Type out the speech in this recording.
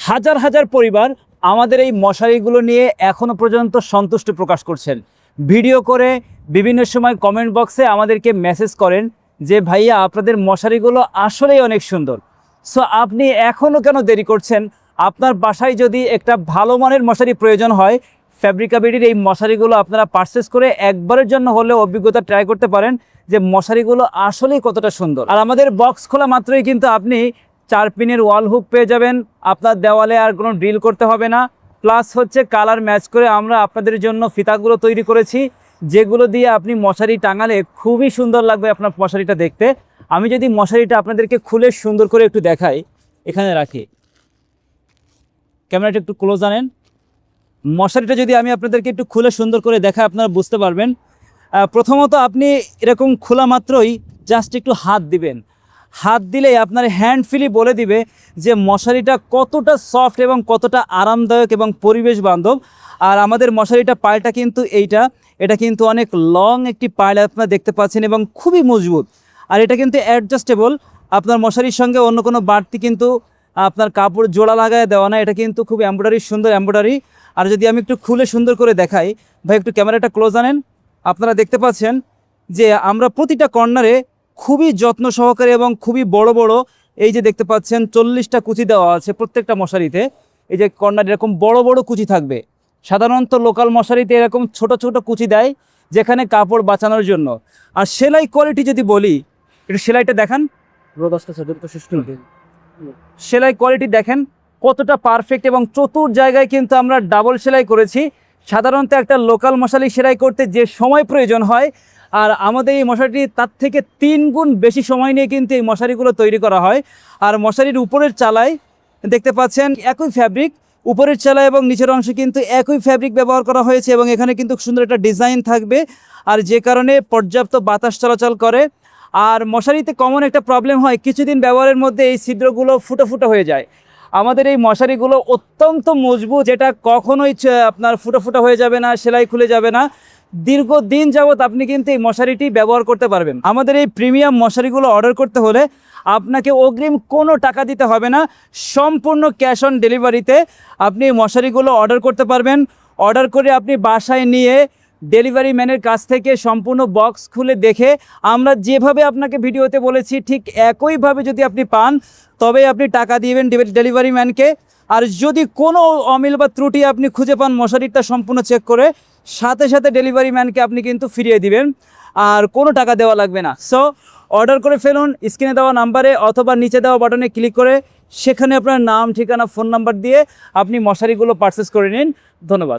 হাজার হাজার পরিবার আমাদের এই মশারিগুলো নিয়ে এখনও পর্যন্ত সন্তুষ্টি প্রকাশ করছেন। ভিডিও করে বিভিন্ন সময় কমেন্ট বক্সে আমাদেরকে মেসেজ করেন যে ভাইয়া আপনাদের মশারিগুলো আসলেই অনেক সুন্দর। সো আপনি এখনও কেন দেরি করছেন? আপনার বাসায় যদি একটা ভালো মানের মশারি প্রয়োজন হয়, ফ্যাব্রিকা বিডির এই মশারিগুলো আপনারা পারচেস করে একবারের জন্য হলেও অভিজ্ঞতা ট্রাই করতে পারেন যে মশারিগুলো আসলেই কতটা সুন্দর। আর আমাদের বক্স খোলা মাত্রই কিন্তু আপনি 4 পিনের ওয়াল হুক পেয়ে যাবেন। আপনার দেওয়ালে আর কোনো ড্রিল করতে হবে না। প্লাস হচ্ছে কালার ম্যাচ করে আমরা আপনাদের জন্য ফিতাগুলো তৈরি করেছি, যেগুলো দিয়ে আপনি মশারি টাঙালে খুবই সুন্দর লাগবে আপনার মশারিটা দেখতে। আমি যদি মশারিটা আপনাদেরকে খুলে সুন্দর করে একটু দেখাই, এখানে রাখি, ক্যামেরাটা একটু ক্লোজ আনেন। মশারিটা যদি আমি আপনাদেরকে একটু খুলে সুন্দর করে দেখাই, আপনারা বুঝতে পারবেন। প্রথমত আপনি এরকম খোলা মাত্রই জাস্ট একটু হাত দিবেন। হাত দিলেই আপনার হ্যান্ড ফিলি বলে দিবে যে মশারিটা কতটা সফট এবং কতটা আরামদায়ক এবং পরিবেশ বান্ধব। আর আমাদের মশারিটা পায়টা কিন্তু এটা কিন্তু অনেক লং একটি পায় আপনারা দেখতে পাচ্ছেন এবং খুবই মজবুত। আর এটা কিন্তু অ্যাডজাস্টেবল। আপনার মশারির সঙ্গে অন্য কোনো বাড়তি কিন্তু আপনার কাপড় জোড়া লাগায় দেওয়া না। এটা কিন্তু খুব এমব্রয়ডারি, সুন্দর এমব্রয়ডারি। আর যদি আমি একটু খুলে সুন্দর করে দেখাই, ভাই একটু ক্যামেরাটা ক্লোজ আনেন। আপনারা দেখতে পাচ্ছেন যে আমরা প্রতিটা কর্নারে খুবই যত্ন সহকারে এবং খুবই বড় বড়, এই যে দেখতে পাচ্ছেন 40টা কুচি দেওয়া আছে প্রত্যেকটা মশারিতে। এই যে কর্নারে এরকম বড় বড় কুচি থাকবে। সাধারণত লোকাল মশারিতে এরকম ছোট ছোট কুচি দেয় যেখানে কাপড় বাঁচানোর জন্য। আর সেলাই কোয়ালিটি যদি বলি, একটু সেলাইটা দেখান, সেলাই কোয়ালিটি দেখেন কতটা পারফেক্ট এবং চতুর জায়গায় কিন্তু আমরা ডাবল সেলাই করেছি। সাধারণত একটা লোকাল মশারি সেলাই করতে যে সময় প্রয়োজন হয়, আর আমাদের এই মশারিটি তার থেকে 3 গুণ বেশি সময় নিয়ে কিন্তু এই মশারিগুলো তৈরি করা হয়। আর মশারির উপরের চালায় দেখতে পাচ্ছেন একই ফ্যাব্রিক, উপরের চালা এবং নিচের অংশে কিন্তু একই ফ্যাব্রিক ব্যবহার করা হয়েছে এবং এখানে কিন্তু সুন্দর একটা ডিজাইন থাকবে, আর যে কারণে পর্যাপ্ত বাতাস চলাচল করে। আর মশারিতে কমন একটা প্রবলেম হয়, কিছুদিন ব্যবহারের মধ্যে এই ছিদ্রগুলো ফুটো ফুটো হয়ে যায়। আমাদের এই মশারিগুলো অত্যন্ত মজবুত, যেটা কখনোই আপনার ফুটো ফুটো হয়ে যাবে না, সেলাই খুলে যাবে না। দীর্ঘদিন যাবৎ আপনি কিন্তু এই মশারিটি ব্যবহার করতে পারবেন। আমাদের এই প্রিমিয়াম মশারিগুলো অর্ডার করতে হলে আপনাকে অগ্রিম কোনো টাকা দিতে হবে না, সম্পূর্ণ ক্যাশ অন ডেলিভারিতে আপনি এই মশারিগুলো অর্ডার করতে পারবেন। অর্ডার করে আপনি বাসায় নিয়ে ডেলিভারি ম্যানের কাছ থেকে সম্পূর্ণ বক্স খুলে দেখে আমরা যেভাবে আপনাকে ভিডিওতে বলেছি ঠিক একইভাবে যদি আপনি পান, তবে আপনি টাকা দিবেন ডেলিভারি ম্যানকে। আর যদি কোনো অমিল বা ত্রুটি আপনি খুঁজে পান মশারিটা সম্পূর্ণ চেক করে, সাথে সাথে ডেলিভারি ম্যানকে আপনি কিন্তু ফিরিয়ে দিবেন, আর কোনো টাকা দেওয়া লাগবে না। সো অর্ডার করে ফেলুন স্ক্রিনে দেওয়া নাম্বারে অথবা নিচে দেওয়া বাটনে ক্লিক করে, সেখানে আপনার নাম, ঠিকানা, ফোন নাম্বার দিয়ে আপনি মশারিগুলো পারচেস করে নিন। ধন্যবাদ।